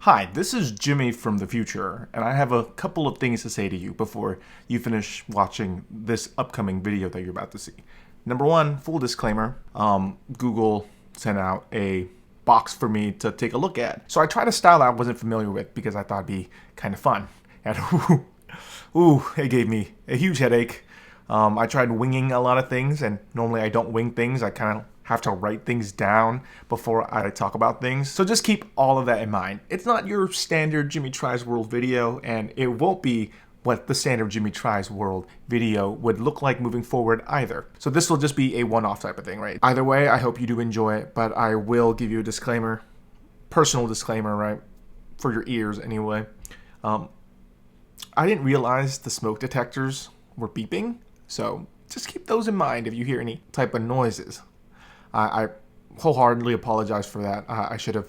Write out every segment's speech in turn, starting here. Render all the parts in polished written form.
Hi, this is Jimmy from the future, and I have a couple of things to say to you before you finish watching this upcoming video that you're about to see. Number one, full disclaimer, Google sent out a box for me to take a look at. So I tried a style I wasn't familiar with because I thought it'd be kind of fun. And it gave me a huge headache. I tried winging a lot of things, and normally I don't wing things. I kind of have to write things down before I talk about things. So just keep all of that in mind. It's not your standard Jimmy Tries World video, and it won't be what the standard Jimmy Tries World video would look like moving forward either. So this will just be a one-off type of thing, right? Either way, I hope you do enjoy it, but I will give you a disclaimer, personal disclaimer, right? For your ears anyway. I didn't realize the smoke detectors were beeping, so just keep those in mind if you hear any type of noises. I wholeheartedly apologize for that. I should have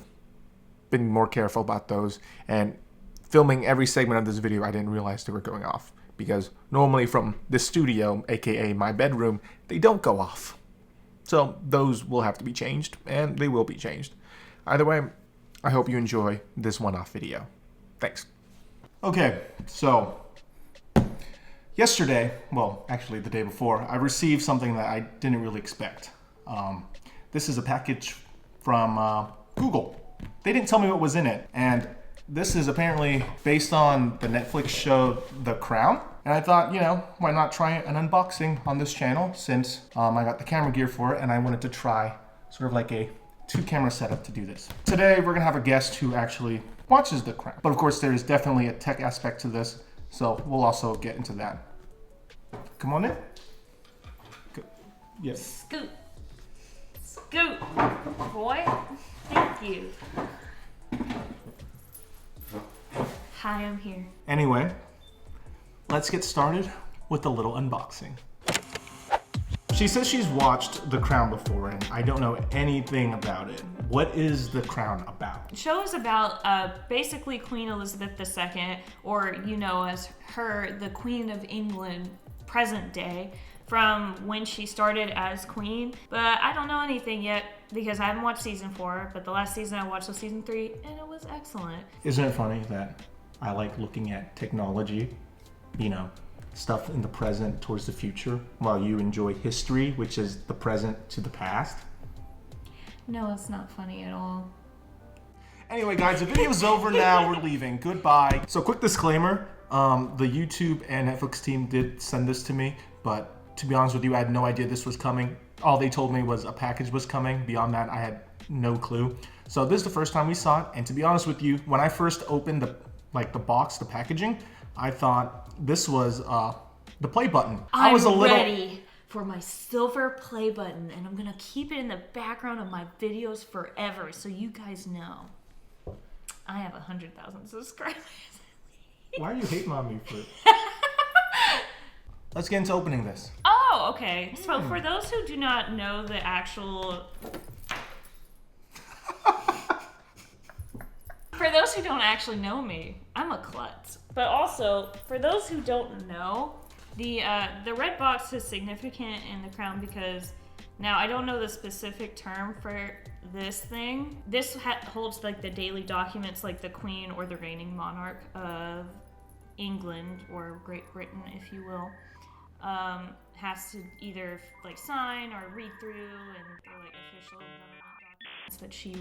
been more careful about those. And filming every segment of this video, I didn't realize they were going off. Because normally from this studio, aka my bedroom, they don't go off. So those will have to be changed, and they will be changed. Either way, I hope you enjoy this one-off video. Thanks. Okay, so yesterday, well, actually the day before, I received something that I didn't really expect. This is a package from Google. They didn't tell me what was in it, and this is apparently based on the Netflix show The Crown. And I thought, you know, why not try an unboxing on this channel since I got the camera gear for it, and I wanted to try sort of like a two-camera setup to do this. Today, we're gonna have a guest who actually watches The Crown. But of course, there is definitely a tech aspect to this, so we'll also get into that. Come on in. Yes. Scoot, boy. Thank you. Hi, I'm here. Anyway, let's get started with a little unboxing. She says she's watched The Crown before, and I don't know anything about it. What is The Crown about? The show is about basically Queen Elizabeth II, or you know as her, the Queen of England, present day, from when she started as queen. But I don't know anything yet because I haven't watched season 4, but the last season I watched was season 3, and it was excellent. Isn't it funny that I like looking at technology, you know, stuff in the present towards the future, while you enjoy history, which is the present to the past? No, it's not funny at all. Anyway, guys, the video's over now. We're leaving. Goodbye. So, quick disclaimer. The YouTube and Netflix team did send this to me, but to be honest with you, I had no idea this was coming. All they told me was a package was coming. Beyond that, I had no clue. So this is the first time we saw it, and to be honest with you, when I first opened the box, the packaging, I thought this was the play button. I was a little ready for my silver play button, and I'm gonna keep it in the background of my videos forever, so you guys know I have 100,000 subscribers. Why are you hating on me for it? Let's get into opening this. Oh, okay. So for those who do not know the actual... For those who don't actually know me, I'm a klutz. But also, for those who don't know, the red box is significant in The Crown because, now I don't know the specific term for this thing. This holds like the daily documents like the Queen or the reigning monarch of England or Great Britain, if you will. Has to either like sign or read through, and they're like official documents that she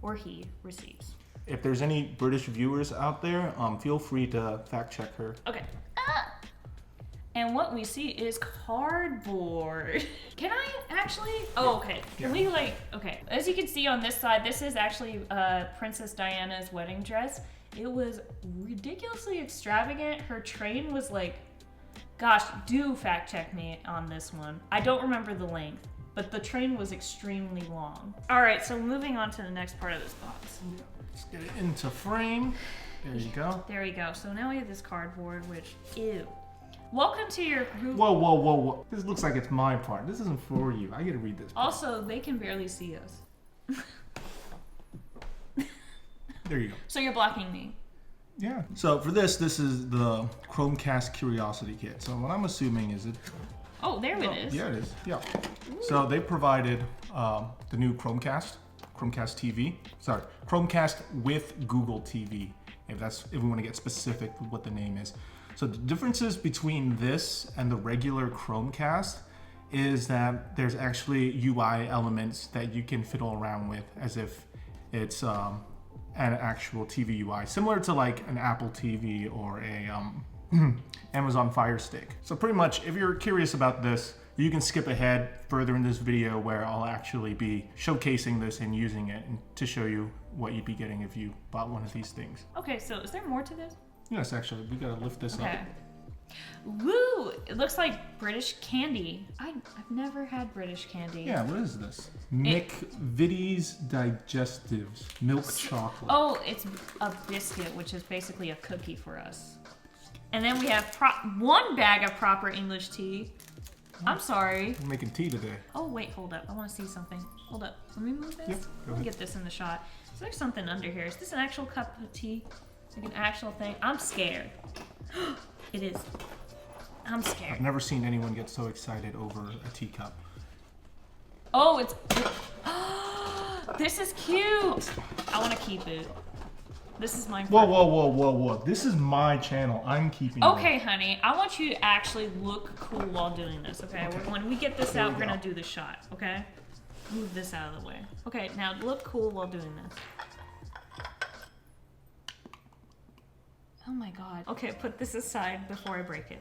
or he receives. If there's any British viewers out there, feel free to fact check her. Okay. And what we see is cardboard. Can I actually? Oh, okay. Can we okay. As you can see on this side, this is actually Princess Diana's wedding dress. It was ridiculously extravagant. Her train was like, gosh, do fact check me on this one. I don't remember the length, but the train was extremely long. All right, so moving on to the next part of this box. Yeah, let's get it into frame. There you go. There we go. So now we have this cardboard, which, ew. Welcome to your group. Whoa. This looks like it's my part. This isn't for you. I get to read this part. Also, they can barely see us. There you go. So you're blocking me. Yeah. So for this is the Chromecast Curiosity Kit. So what I'm assuming is it... Oh, there it is. Yeah, it is. Yeah. Ooh. So they provided the new Chromecast Chromecast TV. Sorry, Chromecast with Google TV, if we want to get specific with what the name is. So the differences between this and the regular Chromecast is that there's actually UI elements that you can fiddle around with as if it's an actual TV UI, similar to like an Apple TV or a Amazon Fire Stick. So pretty much, if you're curious about this, you can skip ahead further in this video where I'll actually be showcasing this and using it to show you what you'd be getting if you bought one of these things. Okay, so is there more to this? Yes, actually, we gotta lift this up. Woo! It looks like British candy. I've never had British candy. Yeah, what is this? McVitie's Digestives Milk Chocolate. Oh, it's a biscuit, which is basically a cookie for us. And then we have one bag of proper English tea. I'm sorry. We're making tea today. Oh, wait, hold up. I want to see something. Hold up. Let me move this. Yep, Let me get this in the shot. So there's something under here. Is this an actual cup of tea? Like an actual thing? I'm scared. It is. I'm scared. I've never seen anyone get so excited over a teacup. Oh, it's... This is cute. I want to keep it. This is my... Whoa. This is my channel. I'm keeping Okay, honey. I want you to actually look cool while doing this, okay? When we get this out, we're going to do the shot, okay? Move this out of the way. Okay, now look cool while doing this. Oh my god. Okay, put this aside before I break it.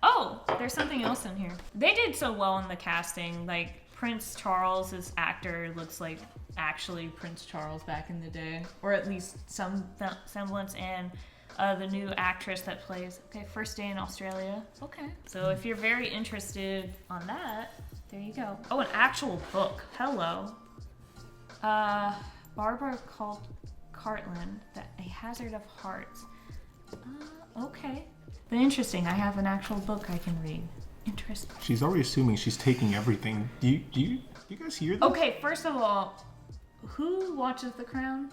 Oh, there's something else in here. They did so well in the casting. Like, Prince Charles's actor looks like actually Prince Charles back in the day. Or at least some semblance. And the new actress that plays, okay, First Day in Australia. Okay. So if you're very interested on that, there you go. Oh, an actual book. Hello. Barbara Cartland, A Hazard of Hearts. Okay. But interesting, I have an actual book I can read. Interesting. She's already assuming she's taking everything. Do you guys hear this? Okay, first of all, who watches The Crown?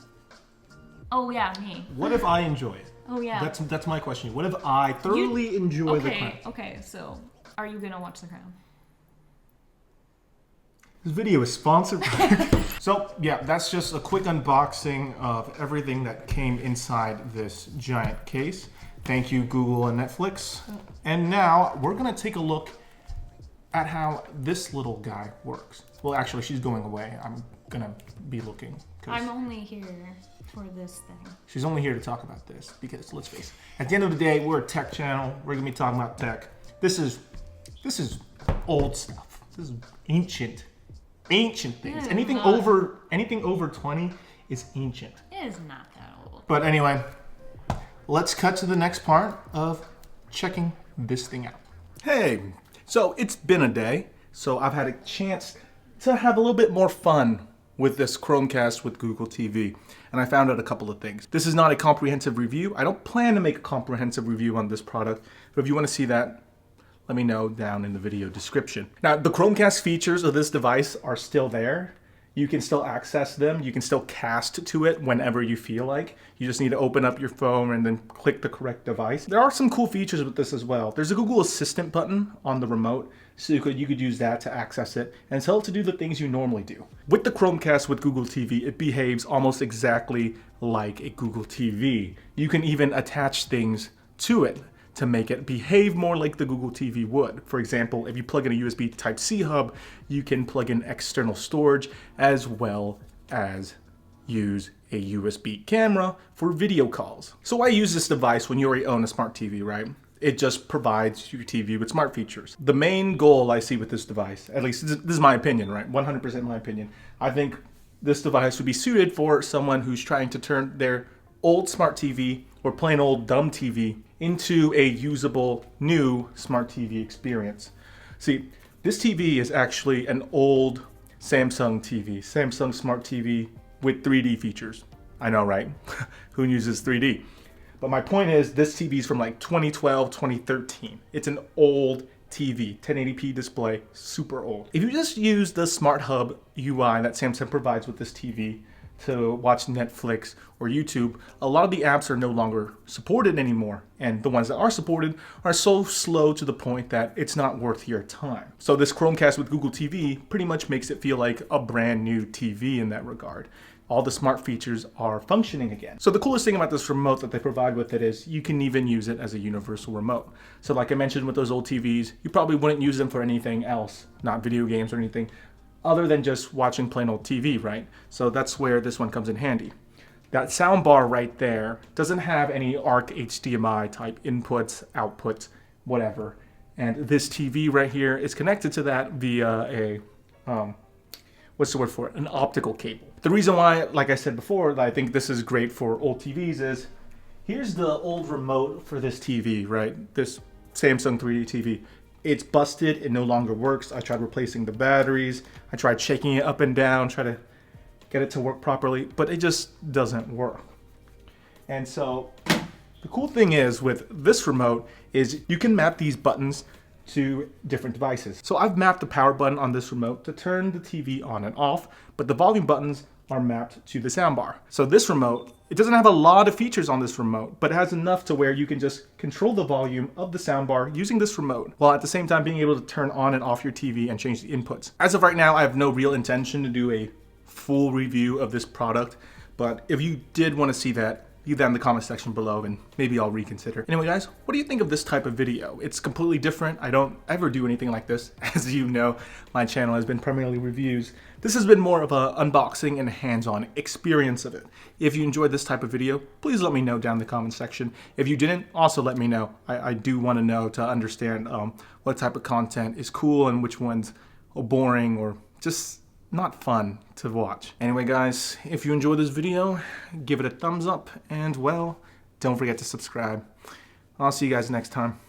Oh yeah, me. What if I enjoy it? Oh yeah. That's my question. What if I thoroughly enjoy The Crown? Okay, so are you gonna watch The Crown? This video is sponsored by... So yeah, that's just a quick unboxing of everything that came inside this giant case. Thank you, Google and Netflix. And now we're gonna take a look at how this little guy works. Well, actually, she's going away. I'm gonna be looking. I'm only here for this thing. She's only here to talk about this because, let's face it, at the end of the day, we're a tech channel. We're gonna be talking about tech. This is old stuff. This is ancient things. Anything over 20 is ancient. It is not that old. But anyway, let's cut to the next part of checking this thing out. Hey, so it's been a day, so I've had a chance to have a little bit more fun with this Chromecast with Google TV, and I found out a couple of things. This is not a comprehensive review. I don't plan to make a comprehensive review on this product, but if you want to see that, let me know down in the video description. Now, the Chromecast features of this device are still there. You can still access them. You can still cast to it whenever you feel like. You just need to open up your phone and then click the correct device. There are some cool features with this as well. There's a Google Assistant button on the remote, so you could use that to access it and tell it to do the things you normally do. With the Chromecast with Google TV, it behaves almost exactly like a Google TV. You can even attach things to it to make it behave more like the Google TV would. For example, if you plug in a USB Type-C hub, you can plug in external storage as well as use a USB camera for video calls. So why use this device when you already own a smart TV, right? It just provides your TV with smart features. The main goal I see with this device, at least this is my opinion, right? 100% my opinion. I think this device would be suited for someone who's trying to turn their old smart TV or plain old dumb TV into a usable new smart TV experience. See, this TV is actually an old Samsung TV, Samsung Smart TV with 3D features. I know, right? Who uses 3D? But my point is, this TV is from like 2012, 2013. It's an old TV, 1080p display, super old. If you just use the Smart Hub UI that Samsung provides with this TV, to watch Netflix or YouTube, a lot of the apps are no longer supported anymore. And the ones that are supported are so slow to the point that it's not worth your time. So this Chromecast with Google TV pretty much makes it feel like a brand new TV in that regard. All the smart features are functioning again. So the coolest thing about this remote that they provide with it is you can even use it as a universal remote. So like I mentioned with those old TVs, you probably wouldn't use them for anything else, not video games or anything, other than just watching plain old TV, right? So that's where this one comes in handy. That sound bar right there doesn't have any ARC HDMI type inputs, outputs, whatever. And this TV right here is connected to that via a, what's the word for it? An optical cable. The reason why, like I said before, that I think this is great for old TVs is, here's the old remote for this TV, right? This Samsung 3D TV. It's busted, it no longer works. I tried replacing the batteries, I tried shaking it up and down, try to get it to work properly, but it just doesn't work. And so the cool thing is with this remote is you can map these buttons to different devices. So I've mapped the power button on this remote to turn the TV on and off, but the volume buttons are mapped to the soundbar. So this remote, it doesn't have a lot of features on this remote, but it has enough to where you can just control the volume of the soundbar using this remote, while at the same time being able to turn on and off your TV and change the inputs. As of right now, I have no real intention to do a full review of this product, but if you did want to see that, leave that in the comment section below and maybe I'll reconsider. Anyway guys, what do you think of this type of video? It's completely different. I don't ever do anything like this. As you know, my channel has been primarily reviews. This has been more of an unboxing and hands-on experience of it. If you enjoyed this type of video, please let me know down in the comment section. If you didn't, also let me know. I do want to know to understand what type of content is cool and which ones are boring or just not fun to watch. Anyway guys, if you enjoyed this video, give it a thumbs up and well, don't forget to subscribe. I'll see you guys next time.